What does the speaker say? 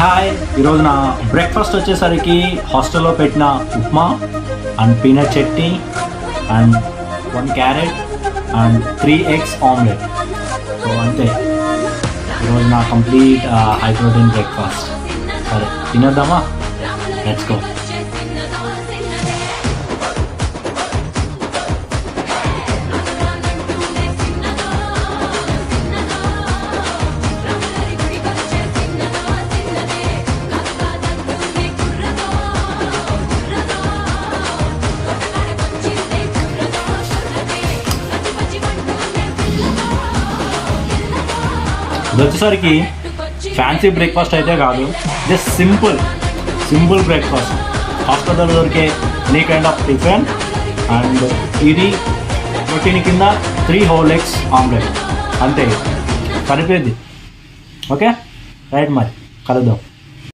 Hi, ఈరోజు నా breakfast వచ్చేసరికి హాస్టల్లో పెట్టిన upma and peanut chutney and 1 carrot and 3 eggs omelette. So అంతే ఈరోజు నా కంప్లీట్ హై ప్రోటీన్ బ్రేక్ఫాస్ట్. సరే తినేద్దామా, లెట్స్ గో. ఇది వచ్చేసరికి ఫ్యాన్సీ బ్రేక్ఫాస్ట్ అయితే కాదు, జస్ట్ సింపుల్ బ్రేక్ఫాస్ట్. హాస్పిటల్ దొరికే any kind of tiffin and ఇది ప్రోటీన్ కింద 3 హోల్ ఎగ్స్ ఆమ్లెట్, అంతే సరిపోయింది. ఓకే రైట్, మరి కలుద్దాం.